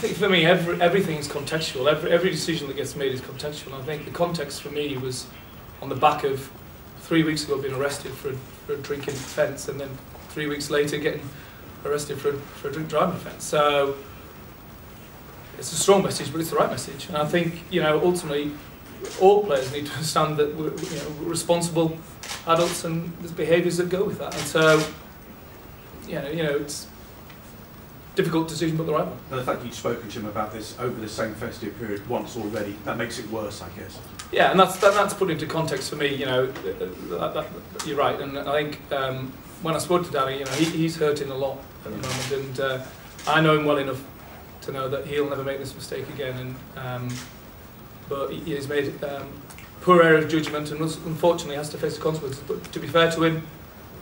think for me, everything is contextual. Every decision that gets made is contextual. And I think the context for me was on the back of 3 weeks ago being arrested for a drinking offence, and then 3 weeks later getting arrested for a drink driving offence. So it's a strong message, but it's the right message. And I think, you know, ultimately, all players need to understand that we're responsible adults, and there's behaviours that go with that. And so, you know, it's a difficult decision, but the right one. And the fact that you've spoken to him about this over the same festive period once already, that makes it worse, I guess. Yeah, and that's put into context for me. You know, you're right. And I think when I spoke to Danny, you know, he's hurting a lot at the moment, and I know him well enough to know that he'll never make this mistake again. And but he has made poor error of judgment, and unfortunately has to face the consequences. But to be fair to him,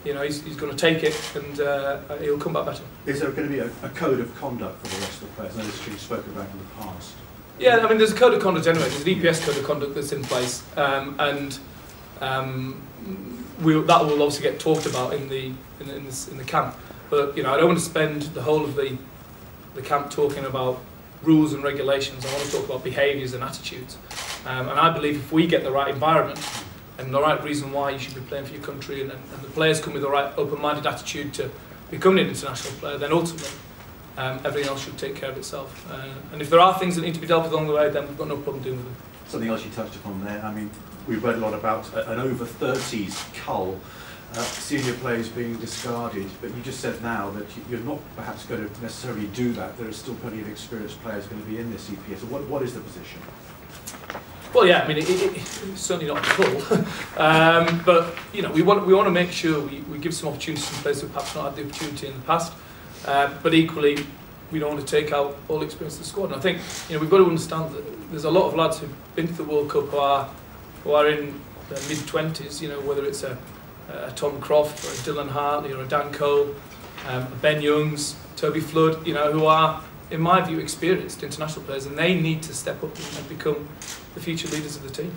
you know, he's going to take it, and he'll come back better. Is there going to be a code of conduct for the rest of the players? I know this has been spoken about in the past. Yeah, I mean, there's a code of conduct anyway. There's an EPS code of conduct that's in place, and that will obviously get talked about in the camp. But you know, I don't want to spend the whole of the camp talking about rules and regulations. I want to talk about behaviours and attitudes. And I believe if we get the right environment and the right reason why you should be playing for your country, and the players come with the right open-minded attitude to becoming an international player, then ultimately everything else should take care of itself. And if there are things that need to be dealt with along the way, then we've got no problem doing with them. Something else you touched upon there, I mean, we've read a lot about an over-30s cull, senior players being discarded, but you just said now that you're not perhaps going to necessarily do that. There are still plenty of experienced players going to be in this EPS. So what is the position? Well, yeah, I mean, it's certainly not full, but you know, we want to make sure we give some opportunities to players who perhaps not had the opportunity in the past, but equally we don't want to take out all the experience of the squad. And I think, you know, we've got to understand that there's a lot of lads who've been to the World Cup who are in their mid-20s. You know, whether it's a Tom Croft or a Dylan Hartley or a Dan Cole, a Ben Youngs, Toby Flood, you know, who are, in my view, experienced international players, and they need to step up and become the future leaders of the team.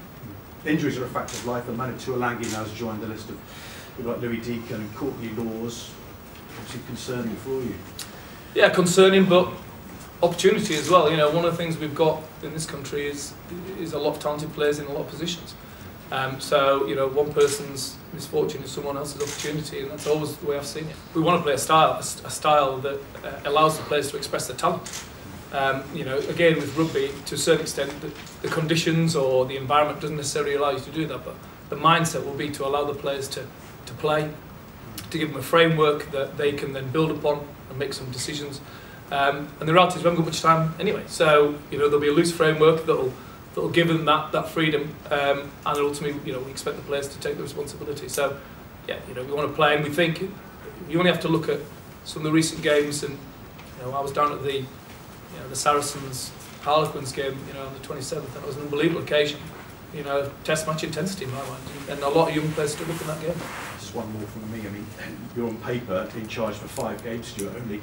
Injuries are a fact of life, and Manu Tuolangi now has joined the list of people like Louis Deacon and Courtney Laws. Obviously concerning for you. Yeah, concerning, but opportunity as well. You know, one of the things we've got in this country is a lot of talented players in a lot of positions. So, you know, one person's misfortune is someone else's opportunity, and that's always the way I've seen it. We want to play a style that allows the players to express their talent. You know, again, with rugby, to a certain extent, the conditions or the environment doesn't necessarily allow you to do that, but the mindset will be to allow the players to play, to give them a framework that they can then build upon and make some decisions. And the reality is we haven't got much time anyway, so, you know, there'll be a loose framework that'll give them that freedom, and ultimately, you know, we expect the players to take the responsibility. So, yeah, you know, we want to play, and we think you only have to look at some of the recent games, and you know, I was down at the Saracens Harlequins game, you know, on the 27th, and it was an unbelievable occasion. You know, test match intensity in my mind, and a lot of young players stood up in that game. Just one more from me. I mean, you're on paper in charge for 5 games, Stuart. Only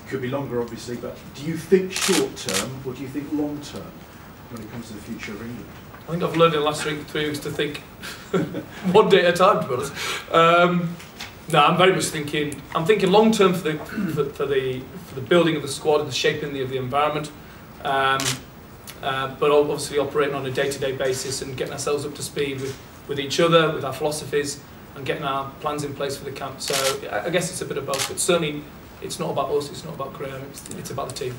could be longer, obviously. But do you think short term, or do you think long term, when it comes to the future of England? I think I've learned in the last 3 weeks to think one day at a time, to be honest. No, I'm very much thinking. I'm thinking long term for the building of the squad and the shaping of the environment. But obviously operating on a day-to-day basis and getting ourselves up to speed with each other, with our philosophies, and getting our plans in place for the camp. So I guess it's a bit of both, but certainly it's not about us, it's not about Graham, it's about the team.